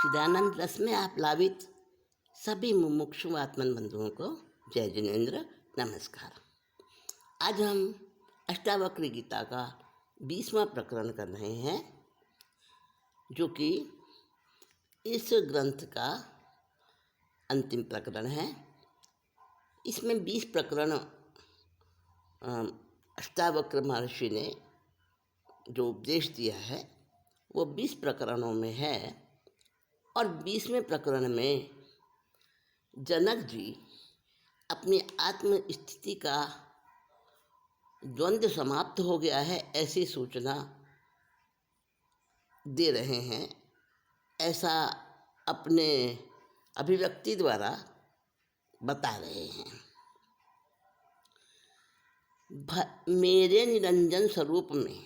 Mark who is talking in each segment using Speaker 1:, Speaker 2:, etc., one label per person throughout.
Speaker 1: चिदानंद रस में आप्लावित सभी मुमुक्षु आत्मन बंधुओं को जय जिनेन्द्र नमस्कार। आज हम अष्टावक्र गीता का 20वां प्रकरण कर रहे हैं, जो कि इस ग्रंथ का अंतिम प्रकरण है। इसमें 20 प्रकरण अष्टावक्र महर्षि ने जो उपदेश दिया है वो 20 प्रकरणों में है। और 20वें प्रकरण में जनक जी अपनी आत्म स्थिति का द्वंद्व समाप्त हो गया है ऐसी सूचना दे रहे हैं। ऐसा अपने अभिव्यक्ति द्वारा बता रहे हैं। मेरे निरंजन स्वरूप में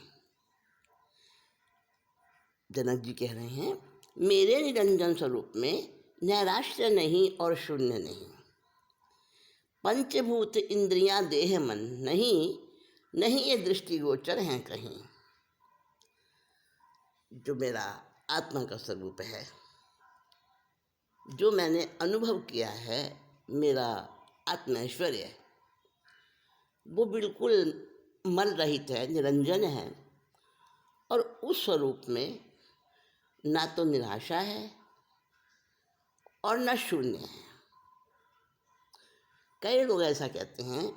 Speaker 1: जनक जी कह रहे हैं, मेरे निरंजन स्वरूप में नैराश्य नहीं और शून्य नहीं, पंचभूत इंद्रियां देह मन नहीं ये दृष्टिगोचर हैं कहीं। जो मेरा आत्मा का स्वरूप है, जो मैंने अनुभव किया है, मेरा आत्म ऐश्वर्य, वो बिल्कुल मल रहित है, निरंजन है। और उस स्वरूप में ना तो निराशा है और न शून्य है। कई लोग ऐसा कहते हैं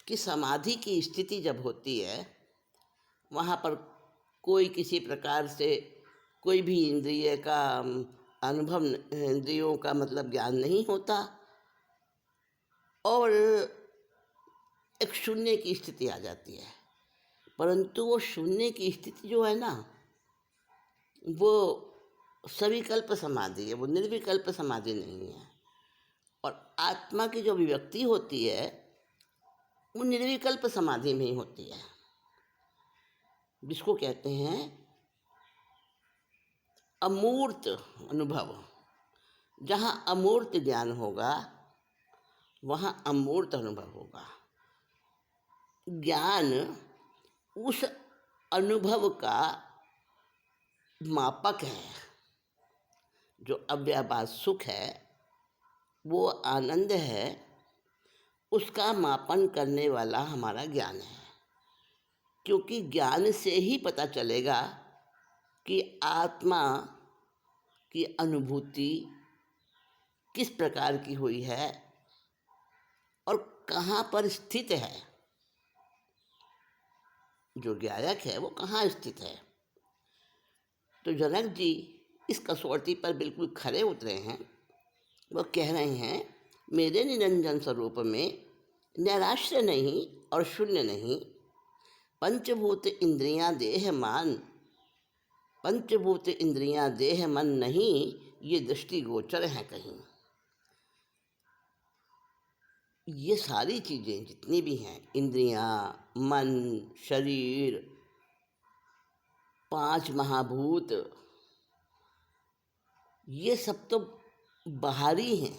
Speaker 1: कि समाधि की स्थिति जब होती है, वहाँ पर कोई किसी प्रकार से कोई भी इंद्रिय का अनुभव, इंद्रियों का मतलब ज्ञान नहीं होता और एक शून्य की स्थिति आ जाती है। परंतु वो शून्य की स्थिति जो है ना, वो सविकल्प समाधि है, वो निर्विकल्प समाधि नहीं है। और आत्मा की जो अभिव्यक्ति होती है वो निर्विकल्प समाधि में ही होती है, जिसको कहते हैं अमूर्त अनुभव। जहाँ अमूर्त ज्ञान होगा वहाँ अमूर्त अनुभव होगा। ज्ञान उस अनुभव का मापक है। जो अव्याभास सुख है, वो आनंद है, उसका मापन करने वाला हमारा ज्ञान है। क्योंकि ज्ञान से ही पता चलेगा कि आत्मा की अनुभूति किस प्रकार की हुई है और कहाँ पर स्थित है। जो ज्ञायक है वो कहाँ स्थित है। तो जनक जी इस कसौटी पर बिल्कुल खरे उतरे हैं। वो कह रहे हैं, मेरे निरंजन स्वरूप में नैराश्य नहीं और शून्य नहीं, पंचभूत इंद्रियां देह मन नहीं ये दृष्टिगोचर हैं कहीं। ये सारी चीज़ें जितनी भी हैं, इंद्रियां, मन, शरीर, 5 महाभूत, ये सब तो बाहरी हैं।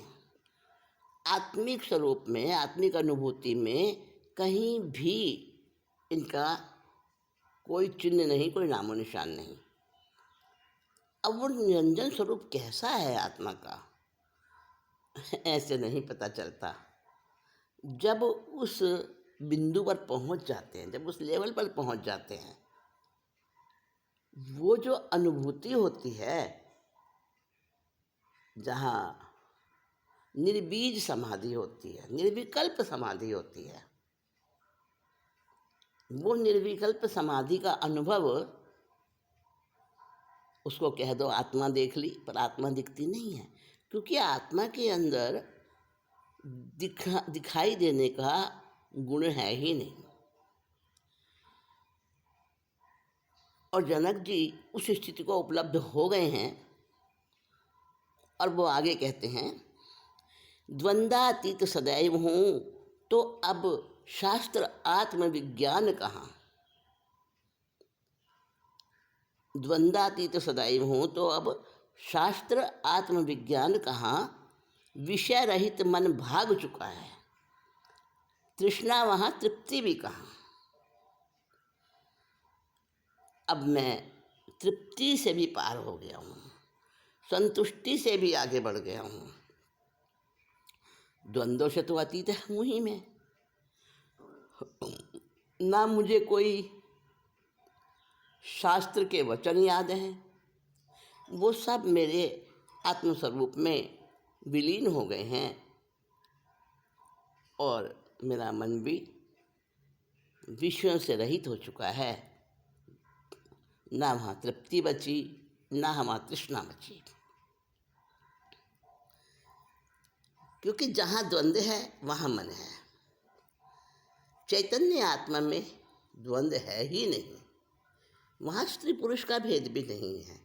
Speaker 1: आत्मिक स्वरूप में, आत्मिक अनुभूति में कहीं भी इनका कोई चिन्ह नहीं, कोई नामो निशान नहीं। अब वो निरंजन स्वरूप कैसा है आत्मा का, ऐसे नहीं पता चलता। जब उस बिंदु पर पहुंच जाते हैं, जब उस लेवल पर पहुंच जाते हैं, वो जो अनुभूति होती है, जहाँ निर्बीज समाधि होती है, निर्विकल्प समाधि होती है, वो निर्विकल्प समाधि का अनुभव, उसको कह दो आत्मा देख ली, पर आत्मा दिखती नहीं है। क्योंकि आत्मा के अंदर दिखाई देने का गुण है ही नहीं। और जनक जी उस स्थिति को उपलब्ध हो गए हैं। और वो आगे कहते हैं, द्वंद्वातीत सदैव हूँ तो अब शास्त्र आत्मविज्ञान कहाँ। द्वंद्वातीत सदैव हूँ तो अब शास्त्र आत्मविज्ञान कहाँ, विषय रहित मन भाग चुका है, तृष्णा वहाँ तृप्ति भी कहाँ। अब मैं तृप्ति से भी पार हो गया हूँ, संतुष्टि से भी आगे बढ़ गया हूँ। द्वंद्व से तो अतीत हूँ ही मैं। ना मुझे कोई शास्त्र के वचन याद हैं, वो सब मेरे आत्मस्वरूप में विलीन हो गए हैं और मेरा मन भी विषयों से रहित हो चुका है। ना वहाँ तृप्ति बची, ना वहाँ तृष्णा बची। क्योंकि जहाँ द्वंद्व है वहाँ मन है। चैतन्य आत्मा में द्वंद्व है ही नहीं। वहाँ स्त्री पुरुष का भेद भी नहीं है।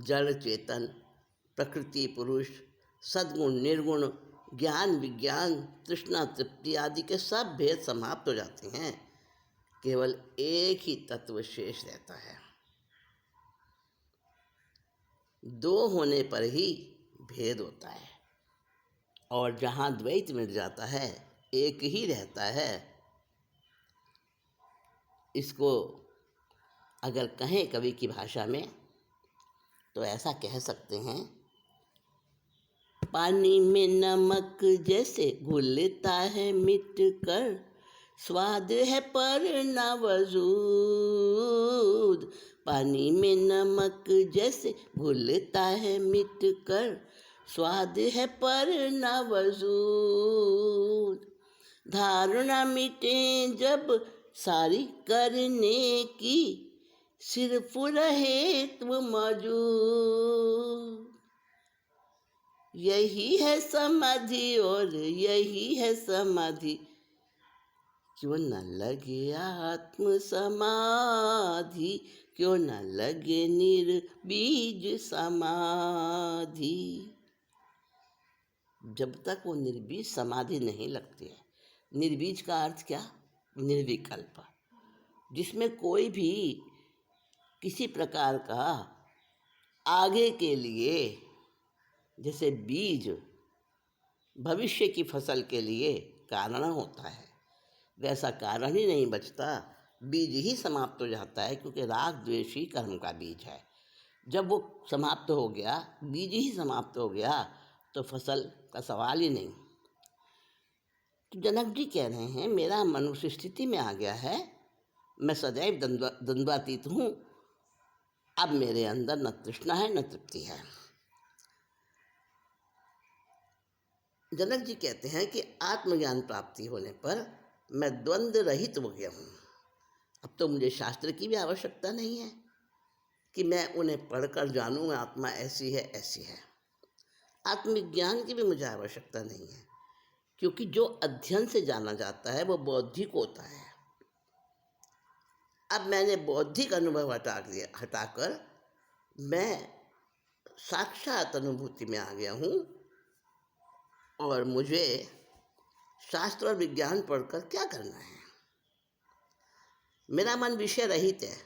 Speaker 1: जड़ चेतन, प्रकृति पुरुष, सद्गुण निर्गुण, ज्ञान विज्ञान, तृष्णा तृप्ति आदि के सब भेद समाप्त हो जाते हैं। केवल एक ही तत्व शेष रहता है। दो होने पर ही भेद होता है और जहाँ द्वैत मिट जाता है एक ही रहता है। इसको अगर कहें कवि की भाषा में तो ऐसा कह सकते हैं, पानी में नमक जैसे घुलता है मिट कर, स्वाद है पर ना वजूद। पानी में नमक जैसे घुलता है मिट कर, स्वाद है पर ना वजूद। धारणा मिटे जब सारी करने की, सिर्फ रहे तुम मौजूद। यही है समाधि और यही है समाधि, क्यों न लगे आत्म समाधि, क्यों न लगे निर्बीज समाधि। जब तक वो निर्बीज समाधि नहीं लगती है। निर्बीज का अर्थ क्या? निर्विकल्प, जिसमें कोई भी किसी प्रकार का आगे के लिए, जैसे बीज भविष्य की फसल के लिए कारण होता है, वैसा कारण ही नहीं बचता, बीज ही समाप्त हो जाता है। क्योंकि राग द्वेष ही कर्म का बीज है। जब वो समाप्त हो गया, बीज ही समाप्त हो गया, तो फसल का सवाल ही नहीं। तो जनक जी कह रहे हैं, मेरा मनुष्य स्थिति में आ गया है, मैं सदैव द्वंद्वातीत हूँ। अब मेरे अंदर न तृष्णा है न तृप्ति है। जनक जी कहते हैं कि आत्मज्ञान प्राप्ति होने पर मैं द्वंद्व रहित हो गया हूँ। अब तो मुझे शास्त्र की भी आवश्यकता नहीं है कि मैं उन्हें पढ़कर जानूँ आत्मा ऐसी है ऐसी है। आत्मज्ञान की भी मुझे आवश्यकता नहीं है, क्योंकि जो अध्ययन से जाना जाता है वो बौद्धिक होता है। अब मैंने बौद्धिक अनुभव हटाकर मैं साक्षात अनुभूति में आ गया हूँ और मुझे शास्त्र और विज्ञान पढ़कर क्या करना है। मेरा मन विषय रहित है।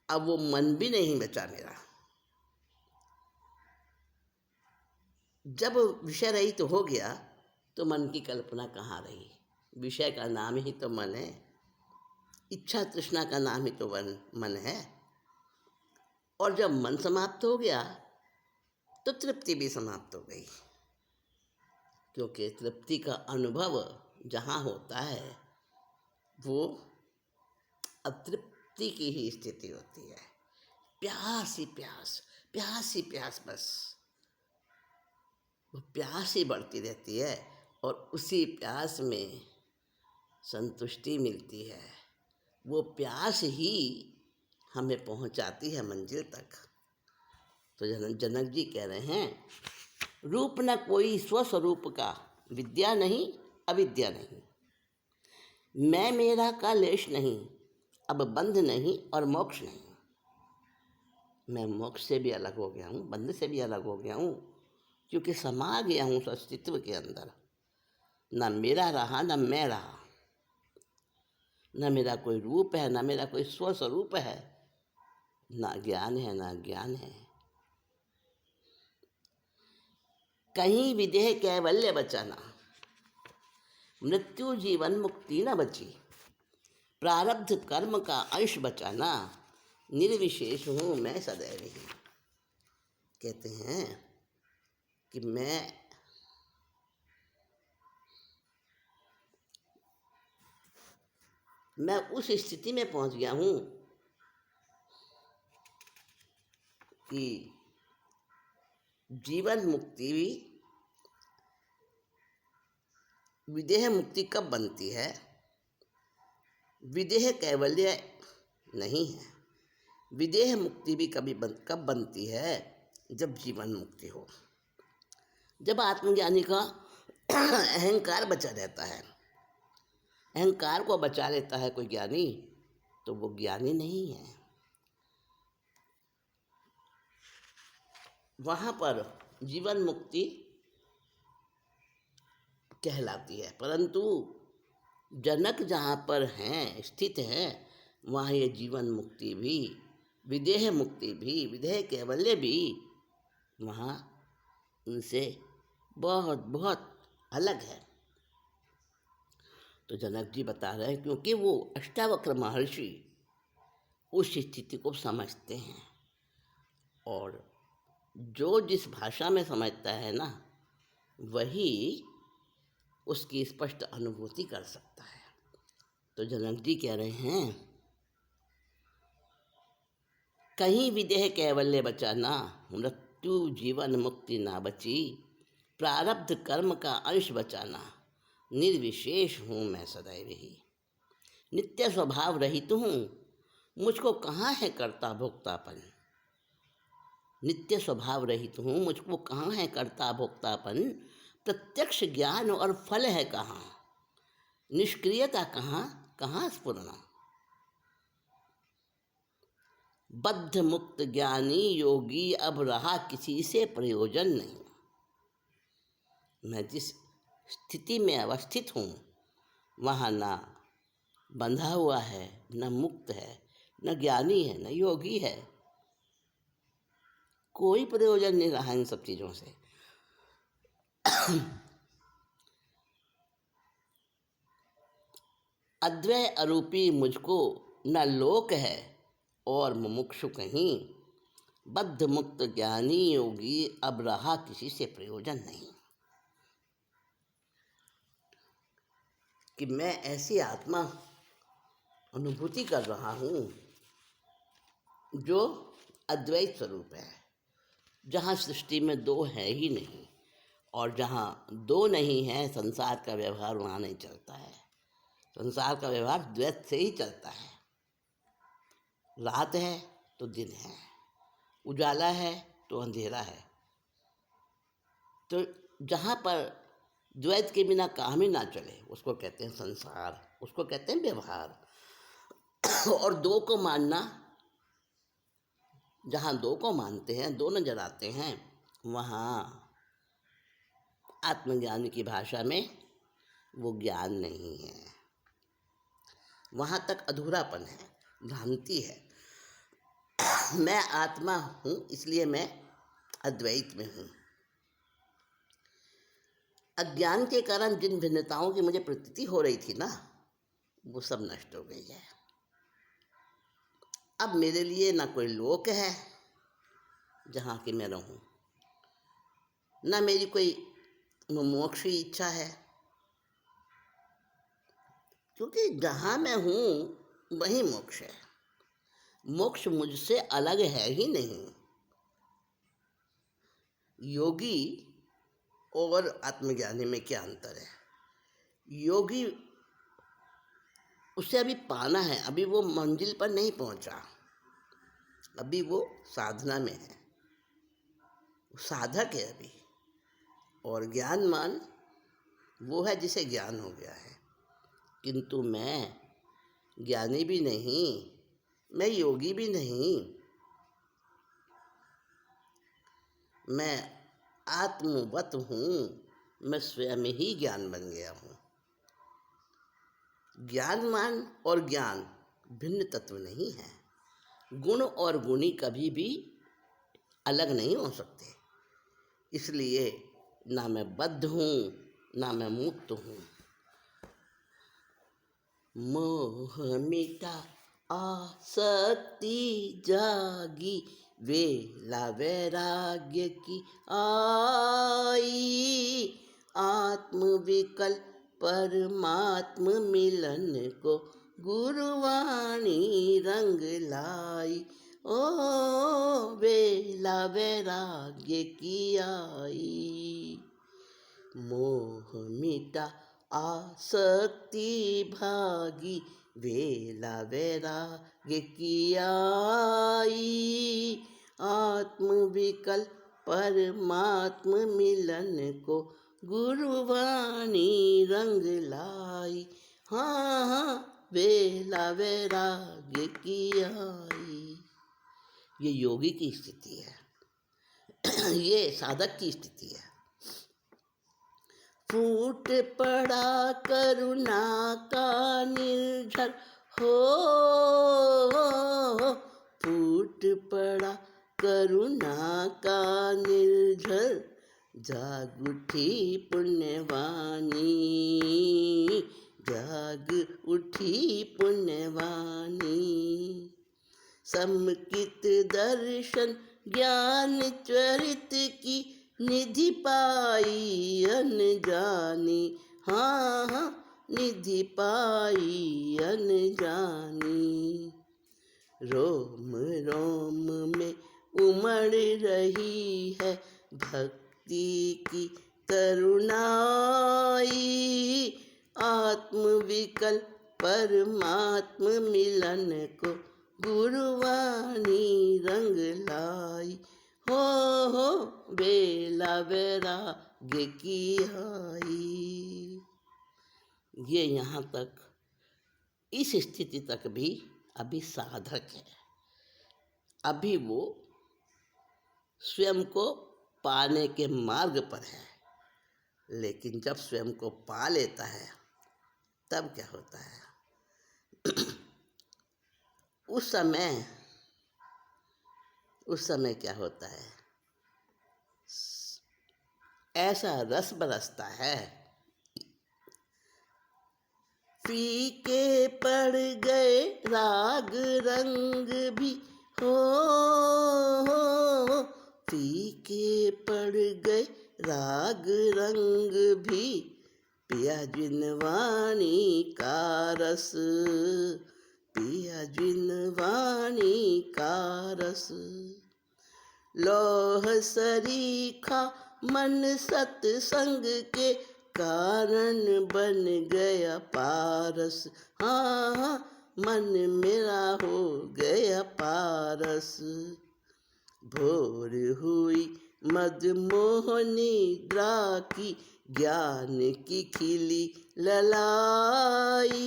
Speaker 1: अब वो मन भी नहीं बचा मेरा। जब विषय रहित हो गया तो मन की कल्पना कहाँ रही। विषय का नाम ही तो मन है, इच्छा तृष्णा का नाम ही तो मन है। और जब मन समाप्त हो गया तो तृप्ति भी समाप्त हो गई, क्योंकि तृप्ति का अनुभव जहाँ होता है वो अतृप्ति की ही स्थिति होती है। प्यास ही प्यास, प्यास ही प्यास, बस वो प्यास ही बढ़ती रहती है और उसी प्यास में संतुष्टि मिलती है। वो प्यास ही हमें पहुंचाती है मंजिल तक। तो जनक जी कह रहे हैं, रूप न कोई स्वस्वरूप का, विद्या नहीं अविद्या नहीं, मैं मेरा का लेश नहीं, अब बंध नहीं और मोक्ष नहीं। मैं मोक्ष से भी अलग हो गया हूँ, बंध से भी अलग हो गया हूँ, क्योंकि समा गया हूँ उस अस्तित्व के अंदर। न मेरा रहा न मैं रहा, न मेरा कोई रूप है, न मेरा कोई स्वस्वरूप है, न ज्ञान है न ज्ञान है। कहीं विदेह कैवल्य बचाना, मृत्यु जीवन मुक्ति न बची, प्रारब्ध कर्म का अंश बचाना, निर्विशेष हूँ मैं सदैव ही। कहते हैं कि मैं उस स्थिति में पहुंच गया हूँ कि जीवन मुक्ति विदेह मुक्ति कब बनती है, विदेह कैवल्य नहीं है। विदेह मुक्ति भी कब बनती है, जब जीवन मुक्ति हो, जब आत्मज्ञानी का अहंकार बचा रहता है। अहंकार को बचा लेता है कोई ज्ञानी, तो वो ज्ञानी नहीं है। वहाँ पर जीवन मुक्ति कहलाती है। परंतु जनक जहाँ पर हैं, स्थित हैं, वहाँ ये जीवन मुक्ति भी, विदेह मुक्ति भी, विदेह कैवल्य भी वहाँ उनसे बहुत बहुत अलग है। तो जनक जी बता रहे हैं, क्योंकि वो अष्टावक्र महर्षि उस स्थिति को समझते हैं, और जो जिस भाषा में समझता है ना, वही उसकी स्पष्ट अनुभूति कर सकता है। तो जनक जी कह रहे हैं, कहीं विदेह कैवल्य बचा ना, मृत्यु जीवन मुक्ति ना बची, प्रारब्ध कर्म का अंश बचाना, निर्विशेष हूँ मैं सदैव ही, नित्य स्वभाव रहित हूँ, मुझको कहाँ है कर्ता भोक्तापन। नित्य स्वभाव रहित हूँ, मुझको कहाँ है कर्ता भोक्तापन, प्रत्यक्ष ज्ञान और फल है कहाँ, निष्क्रियता कहाँ स्फुरना। बद्ध मुक्त ज्ञानी योगी अब रहा किसी से प्रयोजन नहीं। मैं जिस स्थिति में अवस्थित हूँ, वहाँ ना बंधा हुआ है, न मुक्त है, न ज्ञानी है, न योगी है। कोई प्रयोजन नहीं रहा इन सब चीज़ों से। अद्वय अरूपी मुझको न लोक है और मुमुक्षु कहीं, बद्ध मुक्त ज्ञानी योगी अब रहा किसी से प्रयोजन नहीं। कि मैं ऐसी आत्मा अनुभूति कर रहा हूँ जो अद्वैत स्वरूप है, जहाँ सृष्टि में दो है ही नहीं, और जहाँ दो नहीं है, संसार का व्यवहार वहाँ नहीं चलता है। संसार का व्यवहार द्वैत से ही चलता है। रात है तो दिन है, उजाला है तो अंधेरा है। तो जहाँ पर द्वैत के बिना काम ही ना चले, उसको कहते हैं संसार, उसको कहते हैं व्यवहार। और दो को मानना, जहाँ दो को मानते हैं, दो नजर आते हैं, वहाँ आत्मज्ञान की भाषा में वो ज्ञान नहीं है। वहाँ तक अधूरापन है, भ्रांति है। मैं आत्मा हूँ, इसलिए मैं अद्वैत में हूँ। अज्ञान के कारण जिन भिन्नताओं की मुझे प्रतीति हो रही थी ना, वो सब नष्ट हो गई है। अब मेरे लिए ना कोई लोक है जहाँ कि मैं रहूँ, ना मेरी कोई मोक्ष की इच्छा है, क्योंकि जहाँ मैं हूँ वही मोक्ष है। मोक्ष मुझसे अलग है ही नहीं। योगी और आत्मज्ञानी में क्या अंतर है? योगी, उसे अभी पाना है, अभी वो मंजिल पर नहीं पहुंचा, अभी वो साधना में है, साधक है अभी। और ज्ञानमान वो है जिसे ज्ञान हो गया है। किंतु मैं ज्ञानी भी नहीं, मैं योगी भी नहीं, मैं आत्मवत हूँ, मैं स्वयं ही ज्ञान बन गया हूँ। ज्ञानमान और ज्ञान भिन्न तत्व नहीं है। गुण और गुणी कभी भी अलग नहीं हो सकते। इसलिए ना मैं बद्ध हूँ, ना मैं मुक्त हूँ। मोह मिटा आसक्ति जागी, वेला वैराग्य की आई, आत्म विकल्प परमात्म मिलन को गुरुवाणी रंग लाई। ओ वेला वैराग्य की आई, मोह मिटा आसक्ति भागी, वेला वैराग्य की आई, आत्म विकल्प परमात्म मिलन को गुरुवाणी रंग लाई। हाँ हाँ वेला वैराग्य की आई। ये योगी की स्थिति है, ये साधक की स्थिति है। फूट पड़ा करुणा का निर्झर हो, फूट पड़ा करुणा का निर्झर, जाग उठी पुण्यवाणी, जाग उठी पुण्यवाणी। समकित दर्शन ज्ञान चरित की निधि पाई अनजानी, हाँ हाँ निधि पाई अनजानी। रोम रोम में उमड़ रही है भक्ति की तरुणाई, आत्म विकल्प परमात्म मिलन को गुरुवाणी रंग लाई। हो वेला वैराग्य की आई। ये यहाँ तक, इस स्थिति तक भी अभी साधक है, अभी वो स्वयं को पाने के मार्ग पर है। लेकिन जब स्वयं को पा लेता है तब क्या होता है? उस समय क्या होता है? ऐसा रस बरसता है, फीके पड़ गए राग रंग भी हो, फीके पड़ गए राग रंग भी, पिया जिन वाणी का रस, पिया जिन वाणी का रस। लोह सरीखा मन सत्संग के कारण बन गया पारस, हाँ हाँ मन मेरा हो गया पारस। भोर हुई मदमोहनी निद्रा की, ज्ञान की खिली ललाई,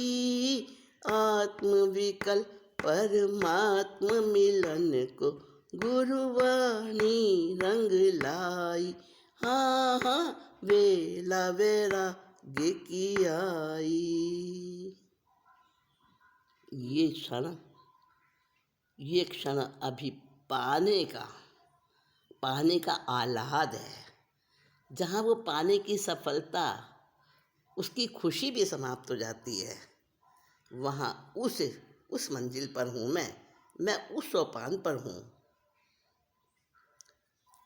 Speaker 1: आत्म विकल्प परमात्म मिलन को गुरुवाणी रंग लाई। हाँ हाँ वेला वैराग्य की आई। ये क्षण अभी पाने का आह्लाद है। जहाँ वो पाने की सफलता, उसकी खुशी भी समाप्त हो जाती है, वहाँ उस मंजिल पर हूँ मैं उस सोपान पर हूँ।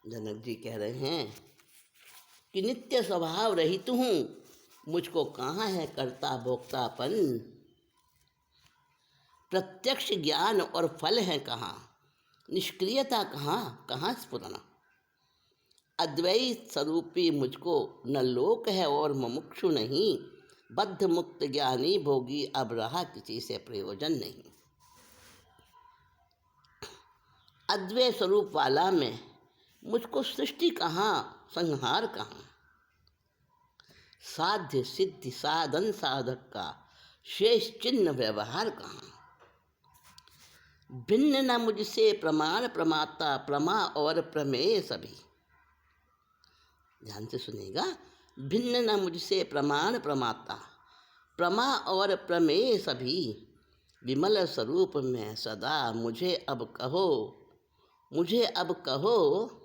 Speaker 1: जनक जी कह रहे हैं कि नित्य स्वभाव रहित हूँ, मुझको कहाँ है कर्ता भोक्तापन, प्रत्यक्ष ज्ञान और फल है कहाँ, निष्क्रियता कहाँ स्फुरना। अद्वैत स्वरूपी मुझको न लोक है और मुमुक्षु नहीं, बद्ध मुक्त ज्ञानी भोगी अब रहा किसी से प्रयोजन नहीं। अद्वैत स्वरूप वाला में मुझको सृष्टि कहाँ, संहार कहाँ, साध्य सिद्धि साधन साधक का शेष चिन्ह व्यवहार कहाँ। भिन्न न मुझसे प्रमाण प्रमाता, प्रमा और प्रमेय सभी। ध्यान से सुनिएगा, भिन्न न मुझसे प्रमाण प्रमाता, प्रमा और प्रमेय सभी, विमल स्वरूप में सदा मुझे अब कहो,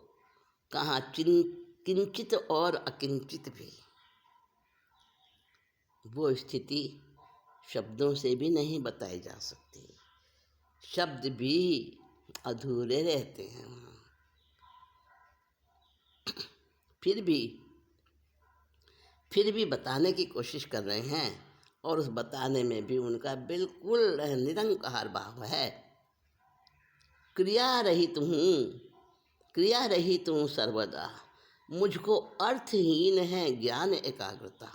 Speaker 1: कहाँ किंचित और अकिंचित भी। वो स्थिति शब्दों से भी नहीं बताई जा सकती, शब्द भी अधूरे रहते हैं वहाँ। फिर भी बताने की कोशिश कर रहे हैं, और उस बताने में भी उनका बिल्कुल निरंकार भाव है। क्रिया रहित हूँ सर्वदा, मुझको अर्थहीन है ज्ञान एकाग्रता।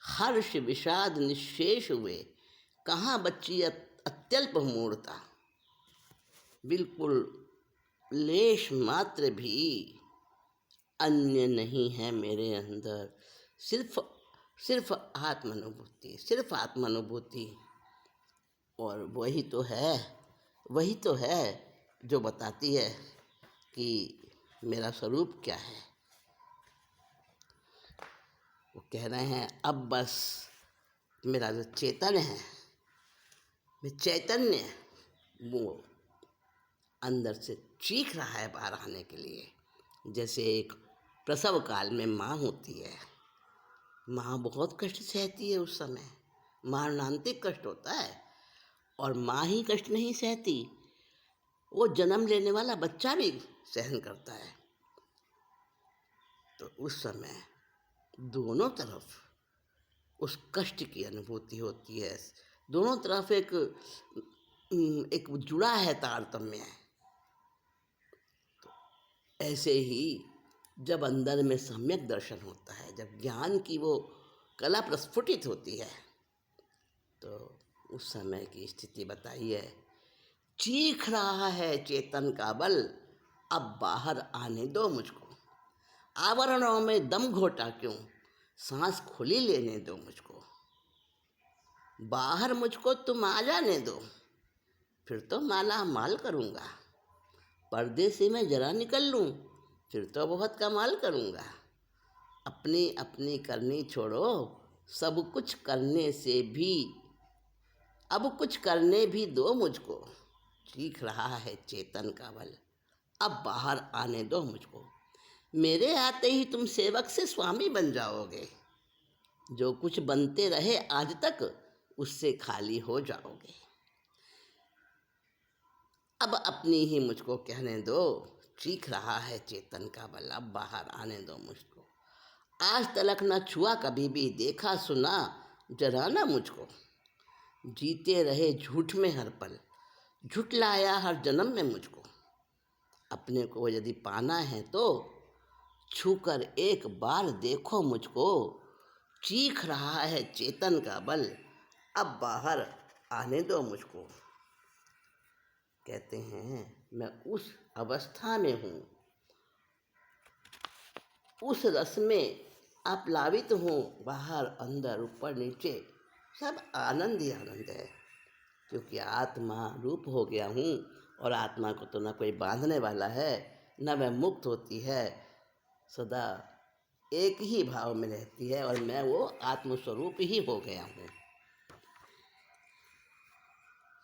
Speaker 1: हर्ष विषाद निःशेष हुए, कहाँ बच्ची अत्यल्प मूर्ता। बिल्कुल लेश मात्र भी अन्य नहीं है मेरे अंदर, सिर्फ आत्मानुभूति। और वही तो है जो बताती है कि मेरा स्वरूप क्या है। वो कह रहे हैं अब बस मेरा जो चेतन है, मैं चैतन्य, वो अंदर से चीख रहा है बाहर आने के लिए। जैसे एक प्रसव काल में माँ होती है, माँ बहुत कष्ट सहती है उस समय, मरणांतिक कष्ट होता है। और माँ ही कष्ट नहीं सहती, वो जन्म लेने वाला बच्चा भी सहन करता है। तो उस समय दोनों तरफ उस कष्ट की अनुभूति होती है, दोनों तरफ एक जुड़ा है तारतम्य है। तो ऐसे ही जब अंदर में सम्यक दर्शन होता है, जब ज्ञान की वो कला प्रस्फुटित होती है, तो उस समय की स्थिति बताइए। चीख रहा है चेतन का बल, अब बाहर आने दो मुझको। आवरणों में दम घोटा क्यों, सांस खुली लेने दो मुझको। बाहर मुझको तुम आ जाने दो, फिर तो माला माल करूँगा। पर्दे से मैं जरा निकल लूँ, फिर तो बहुत कमाल करूँगा। अपनी अपनी करनी छोड़ो, सब कुछ करने से भी अब कुछ करने भी दो मुझको। चीख रहा है चेतन का बल, अब बाहर आने दो मुझको। मेरे आते ही तुम सेवक से स्वामी बन जाओगे, जो कुछ बनते रहे आज तक उससे खाली हो जाओगे। अब अपनी ही मुझको कहने दो, चीख रहा है चेतन का बल, अब बाहर आने दो मुझको। आज तलक न छुआ कभी भी, देखा सुना जरा ना मुझको। जीते रहे झूठ में हर पल, झुठलाया हर जन्म में मुझको। अपने को यदि पाना है तो छूकर एक बार देखो मुझको। चीख रहा है चेतन का बल, अब बाहर आने दो मुझको। कहते हैं मैं उस अवस्था में हूँ, उस रस में आप्लावित हूँ। बाहर अंदर ऊपर नीचे सब आनंद ही आनंद है, क्योंकि आत्मा रूप हो गया हूँ। और आत्मा को तो न कोई बांधने वाला है, न वह मुक्त होती है, सदा एक ही भाव में रहती है। और मैं वो आत्मस्वरूप ही हो गया हूँ,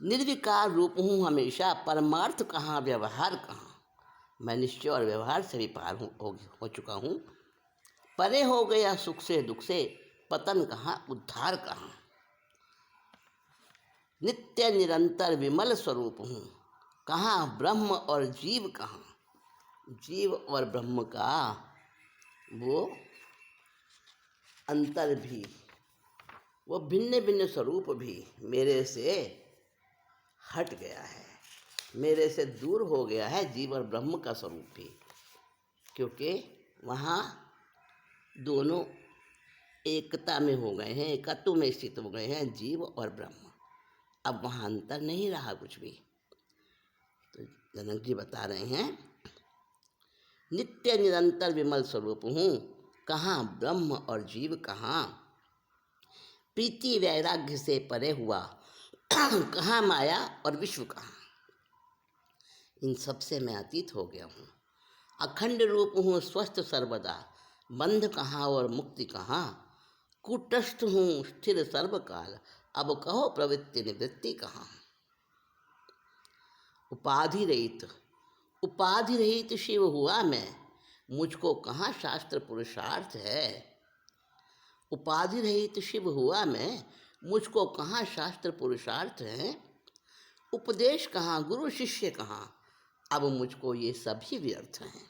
Speaker 1: निर्विकार रूप हूँ हमेशा। परमार्थ कहाँ व्यवहार कहाँ, मैं निश्चय और व्यवहार से भी पार हो चुका हूँ। परे हो गया सुख से दुख से, पतन कहाँ उद्धार कहाँ। नित्य निरंतर विमल स्वरूप हूँ, कहाँ ब्रह्म और जीव कहाँ। जीव और ब्रह्म का वो अंतर भी, वो भिन्न भिन्न स्वरूप भी मेरे से हट गया है, मेरे से दूर हो गया है जीव और ब्रह्म का स्वरूप भी। क्योंकि वहाँ दोनों एकता में हो गए हैं, एकत्व में स्थित हो गए हैं जीव और ब्रह्म। अब वहाँ अंतर नहीं रहा कुछ भी। तो जनक जी बता रहे हैं नित्य निरंतर विमल स्वरूप हूँ, कहाँ ब्रह्म और जीव कहाँ। प्रीति वैराग्य से परे हुआ, कहाँ माया और विश्व कहाँ। इन सब से मैं अतीत हो गया हूँ, अखंड रूप हूँ स्वस्थ सर्वदा। बंध कहाँ और मुक्ति कहाँ, कूटस्थ हूँ स्थिर सर्वकाल। अब कहो प्रवृत्ति निवृत्ति कहाँ। उपाधि रहित शिव हुआ मैं, मुझको कहाँ शास्त्र पुरुषार्थ है। उपाधि रहित शिव हुआ मैं, मुझको कहाँ शास्त्र पुरुषार्थ है। उपदेश कहाँ, गुरु शिष्य कहाँ, अब मुझको ये सभी व्यर्थ हैं।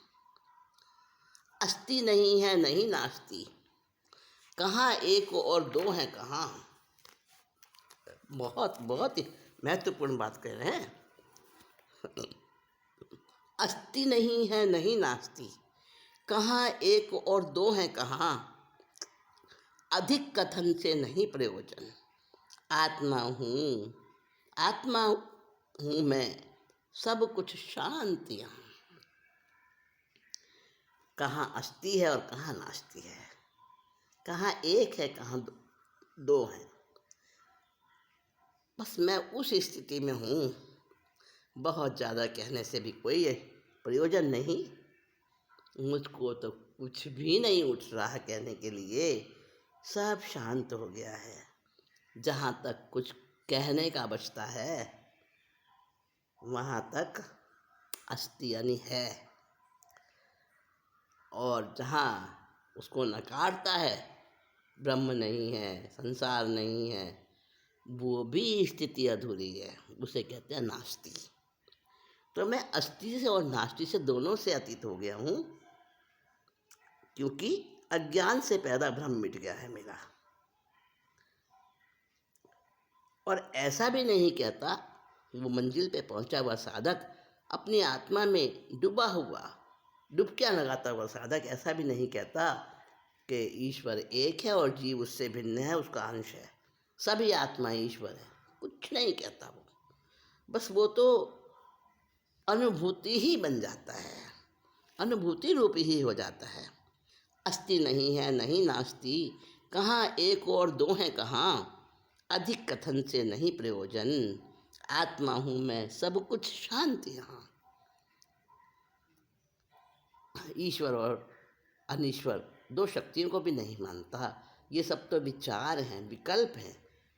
Speaker 1: अस्ति नहीं है नहीं नास्ति, कहाँ एक और दो हैं कहाँ। बहुत बहुत ही महत्वपूर्ण बात कह रहे हैं। अस्ति नहीं है नहीं नास्ति, कहाँ एक और दो हैं कहाँ। अधिक कथन से नहीं प्रयोजन, आत्मा हूँ, आत्मा हूँ मैं, सब कुछ शांति यहाँ। कहाँ अस्ति है और कहाँ नास्ति है, कहाँ एक है कहाँ दो हैं। बस मैं उस स्थिति में हूँ, बहुत ज़्यादा कहने से भी कोई प्रयोजन नहीं। मुझको तो कुछ भी नहीं उठ रहा कहने के लिए, सब शांत हो गया है। जहाँ तक कुछ कहने का बचता है वहाँ तक अस्ति यानी है, और जहाँ उसको नकारता है, ब्रह्म नहीं है, संसार नहीं है, वो भी स्थिति अधूरी है, उसे कहते हैं नास्ति। तो मैं अस्ति से और नास्ति से दोनों से अतीत हो गया हूँ, क्योंकि अज्ञान से पैदा भ्रम मिट गया है मेरा। और ऐसा भी नहीं कहता वो मंजिल पे पहुंचा हुआ साधक, अपनी आत्मा में डूबा हुआ, डुबकियां लगाता हुआ साधक ऐसा भी नहीं कहता कि ईश्वर एक है और जीव उससे भिन्न है, उसका अंश है, सभी आत्मा ईश्वर है, कुछ नहीं कहता वो। बस वो तो अनुभूति ही बन जाता है, अनुभूति रूप ही हो जाता है। अस्ति नहीं है नहीं नास्ति, कहाँ एक और दो हैं कहाँ। अधिक कथन से नहीं प्रयोजन, आत्मा हूँ मैं, सब कुछ शांति यहाँ। ईश्वर और अनीश्वर दो शक्तियों को भी नहीं मानता। ये सब तो विचार हैं, विकल्प हैं,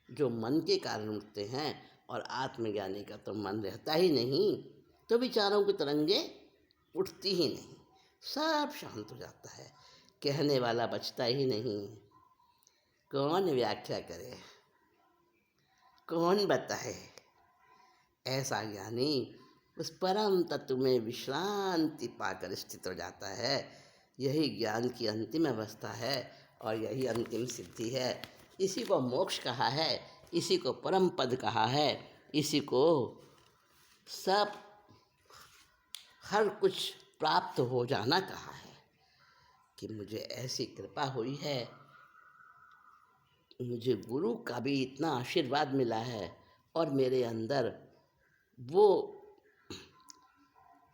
Speaker 1: जो मन के कारण उठते हैं, और आत्मज्ञानी का तो मन रहता ही नहीं, तो विचारों की तरंगे उठती ही नहीं, सब शांत हो जाता है, कहने वाला बचता ही नहीं। कौन व्याख्या करे, कौन बताए। ऐसा ज्ञानी उस परम तत्व में विश्रांति पाकर स्थित हो जाता है। यही ज्ञान की अंतिम अवस्था है और यही अंतिम सिद्धि है। इसी को मोक्ष कहा है, इसी को परम पद कहा है, इसी को सब हर कुछ प्राप्त हो जाना कहा है। कि मुझे ऐसी कृपा हुई है, मुझे गुरु का भी इतना आशीर्वाद मिला है, और मेरे अंदर वो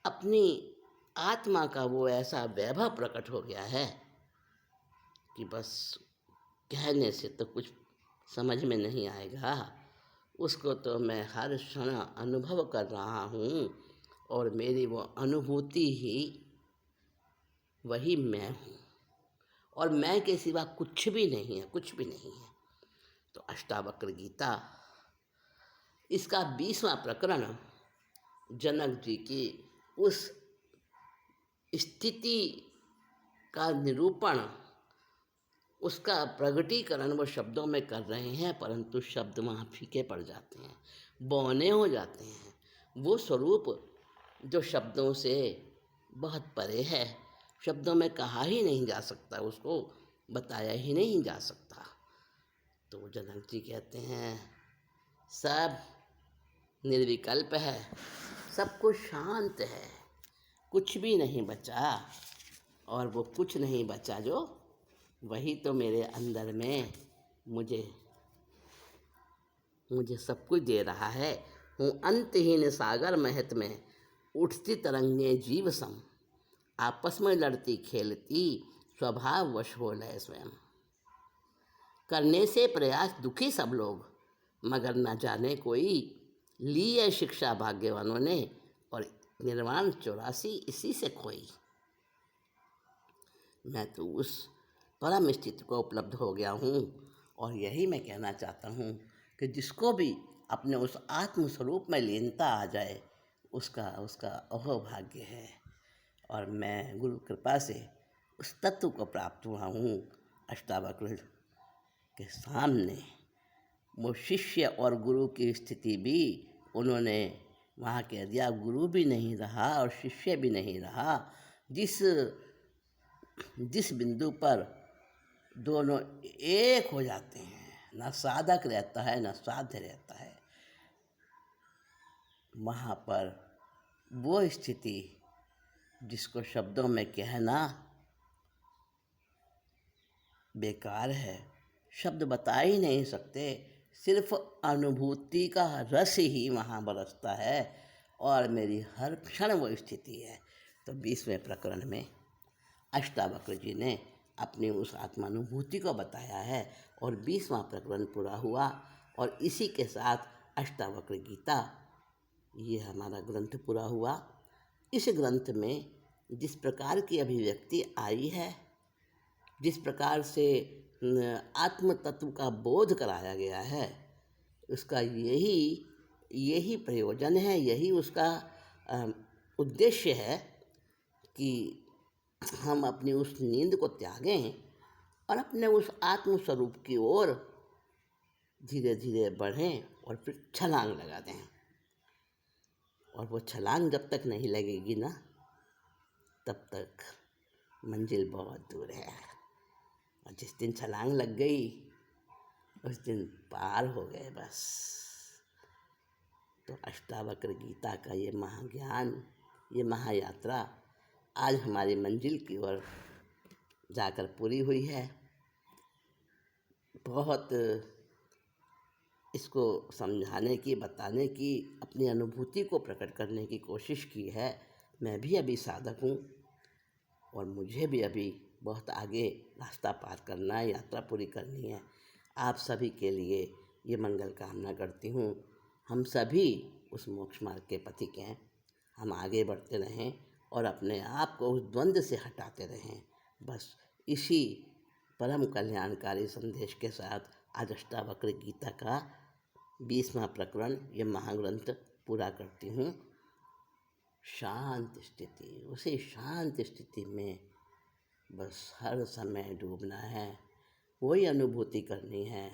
Speaker 1: अपनी आत्मा का वो ऐसा वैभव प्रकट हो गया है कि बस कहने से तो कुछ समझ में नहीं आएगा। उसको तो मैं हर क्षण अनुभव कर रहा हूँ, और मेरी वो अनुभूति ही वही मैं हूँ, और मैं के सिवा कुछ भी नहीं है, कुछ भी नहीं है। तो अष्टावक्र गीता, इसका 20वां प्रकरण जनक जी की उस स्थिति का निरूपण, उसका प्रगटीकरण वो शब्दों में कर रहे हैं, परंतु शब्द वहाँ फीके पड़ जाते हैं, बौने हो जाते हैं। वो स्वरूप जो शब्दों से बहुत परे है, शब्दों में कहा ही नहीं जा सकता, उसको बताया ही नहीं जा सकता। तो जनक जी कहते हैं सब निर्विकल्प है, सब कुछ शांत है, कुछ भी नहीं बचा, और वो कुछ नहीं बचा जो वही तो मेरे अंदर में मुझे सब कुछ दे रहा है। हूँ अंतहीन सागर महत में, उठती तरंगे जीव सम, आपस में लड़ती खेलती स्वभाव वश हो लय स्वयं। करने से प्रयास दुखी सब लोग, मगर न जाने कोई, ली है शिक्षा भाग्यवानों ने, और निर्वाण 84 इसी से खोई। मैं तो उस परम स्थिति को उपलब्ध हो गया हूँ, और यही मैं कहना चाहता हूँ कि जिसको भी अपने उस आत्म स्वरूप में लीनता आ जाए, उसका अहोभाग्य है। और मैं गुरु कृपा से उस तत्व को प्राप्त हुआ हूँ। अष्टावक्र के सामने वो शिष्य और गुरु की स्थिति भी उन्होंने वहाँ कह दिया गुरु भी नहीं रहा और शिष्य भी नहीं रहा। जिस जिस बिंदु पर दोनों एक हो जाते हैं, ना साधक रहता है ना साध्य रहता है, वहाँ पर वो स्थिति जिसको शब्दों में कहना बेकार है, शब्द बता ही नहीं सकते, सिर्फ अनुभूति का रस ही वहाँ बरसता है और मेरी हर क्षण वो स्थिति है। तो 20वें प्रकरण में अष्टावक्र जी ने अपनी उस आत्मानुभूति को बताया है और 20वां प्रकरण पूरा हुआ और इसी के साथ अष्टावक्र गीता ये हमारा ग्रंथ पूरा हुआ। इस ग्रंथ में जिस प्रकार की अभिव्यक्ति आई है, जिस प्रकार से आत्म तत्व का बोध कराया गया है, उसका यही प्रयोजन है, यही उसका उद्देश्य है कि हम अपनी उस नींद को त्यागें और अपने उस आत्म स्वरूप की ओर धीरे धीरे बढ़ें और फिर छलांग लगा दें। और वो छलांग जब तक नहीं लगेगी ना, तब तक मंजिल बहुत दूर है। और जिस दिन छलांग लग गई उस दिन पार हो गए बस। तो अष्टावक्र गीता का ये महाज्ञान, ये महायात्रा आज हमारी मंजिल की ओर जाकर पूरी हुई है। बहुत इसको समझाने की, बताने की, अपनी अनुभूति को प्रकट करने की कोशिश की है। मैं भी अभी साधक हूँ और मुझे भी अभी बहुत आगे रास्ता पार करना है, यात्रा पूरी करनी है। आप सभी के लिए ये मंगल कामना करती हूँ। हम सभी उस मोक्ष मार्ग के पथिक हैं। हम आगे बढ़ते रहें और अपने आप को उस द्वंद्व से हटाते रहें। बस इसी परम कल्याणकारी संदेश के साथ आज अष्टावक्र गीता का 20वां प्रकरण ये महाग्रंथ पूरा करती हूँ। शांत स्थिति, उसी शांत स्थिति में बस हर समय डूबना है, वही अनुभूति करनी है।